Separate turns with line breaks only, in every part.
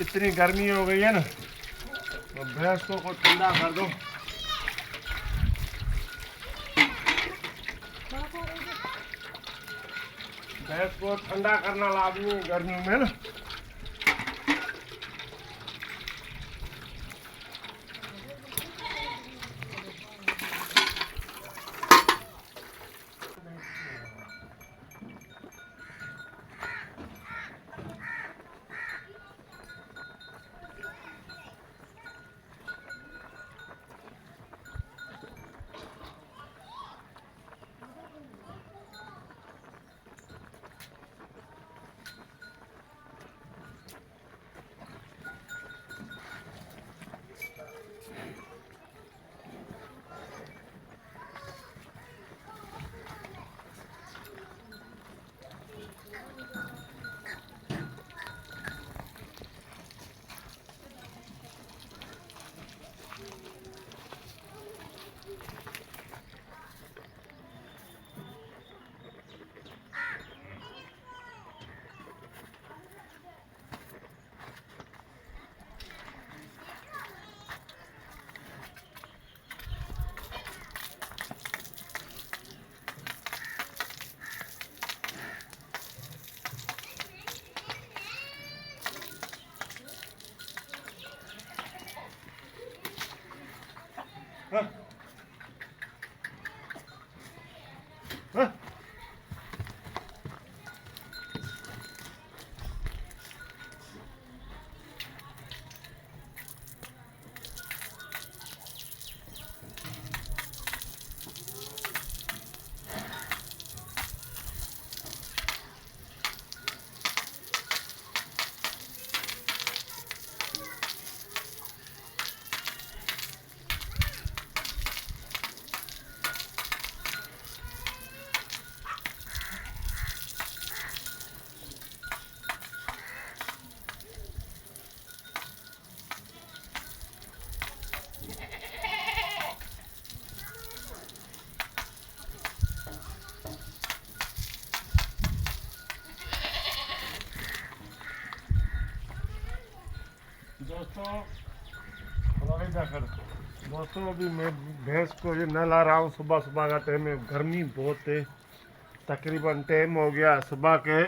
इतनी गर्मी हो गई है ना, तो भैंस को ठंडा कर दो। भैंस को ठंडा करना लाजमी है गर्मी में ना। हाँ? हाँ? दोस्तों अभी मैं भैंस को ये नहला रहा हूँ। सुबह सुबह का टाइम है, गर्मी बहुत है। तकरीबन टाइम हो गया सुबह के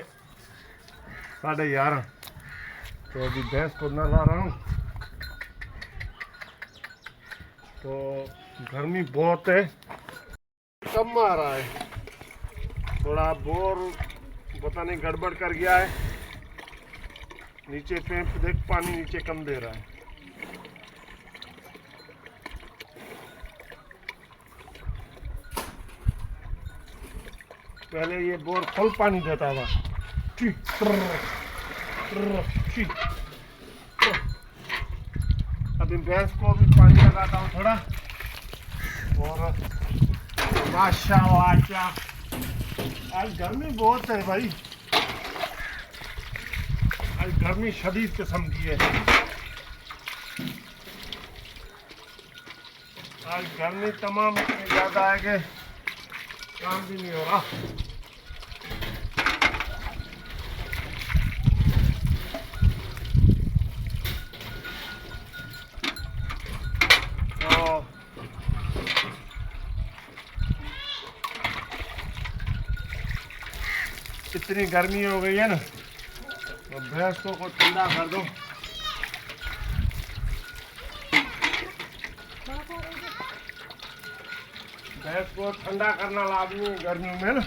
11:30। तो अभी भैंस को नहला रहा हूँ। तो गर्मी बहुत है, कम आ रहा है। थोड़ा बोर पता नहीं गड़बड़ कर गया है। नीचे पैप देख, पानी नीचे कम दे रहा है। पहले ये बोर फुल पानी देता था। अभी भैंस को भी पानी लगाता हूँ थोड़ा। और माशाअल्लाह आज गर्मी बहुत है भाई, आज गर्मी शदीद किस्म की है। आज गर्मी तमाम इतनी ज़्यादा है कि काम भी नहीं हो रहा। तो इतनी गर्मी हो गई है ना, तो भैंस को ठंडा कर दो। भैंस को ठंडा करना लाजमी है गर्मी में ना।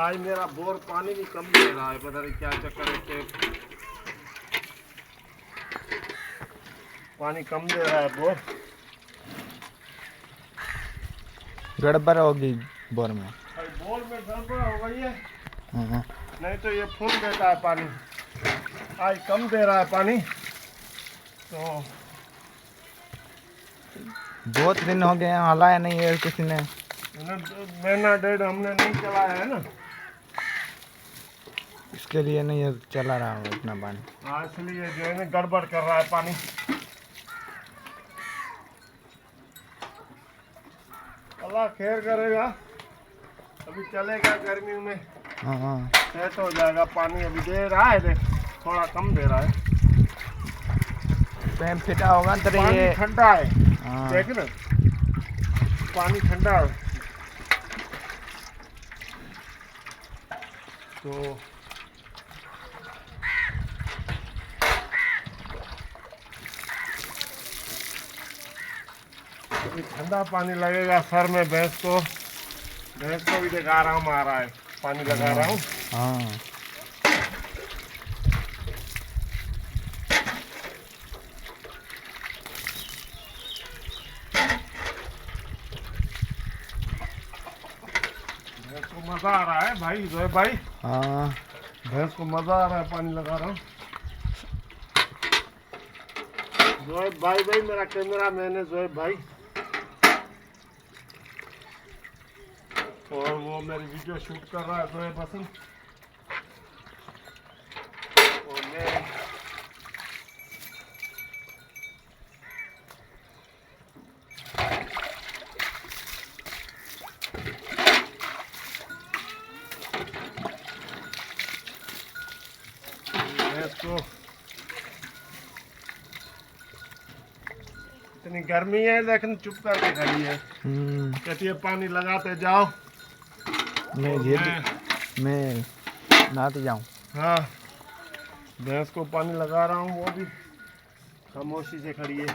आज मेरा बोर पानी भी कम दे रहा है, पता नहीं क्या चक्कर है कि पानी कम दे रहा है बोर।
गड़बड़ होगी बोर में।
बोर में गड़बड़ हो गई है, नहीं तो ये फुल देता है पानी। आज कम दे रहा है पानी। तो
बहुत दिन हो गए हलाया नहीं है किसी ने।
महीना डेढ़ हमने नहीं चलाया है ना,
इसके लिए नहीं चला रहा हूँ इतना पानी।
हाँ इसलिए जो है ना गड़बड़ कर रहा है पानी। अल्लाह खैर करेगा, अभी चलेगा गर्मी में,
हाँ हाँ
सेट हो जाएगा। पानी अभी दे रहा है, देख थोड़ा कम दे रहा है।
पैप फिटा होगा तो
पानी
ये
ठंडा है,
हाँ
देख ना, पानी ठंडा है। तो अभी ठंडा पानी लगेगा सर में। भैंस को भी देख आराम आ रहा है, पानी लगा रहा हूँ।
हाँ
भैंस को मजा आ रहा है भाई, जोएब भाई,
हाँ
भैंस को मजा आ रहा है, पानी लगा रहा हूँ। जोएब भाई, मेरा कैमरा मैन है जोएब भाई, और वो मेरी वीडियो शूट कर रहा है जोएब हसन, और मैं भैंस को, इतनी गर्मी है लेकिन चुप करके खड़ी है, कहती है पानी लगाते जाओ।
मैं
और
मैं नहाते जाऊँ।
हाँ, भैंस को पानी लगा रहा हूँ, वो भी खामोशी से खड़ी है।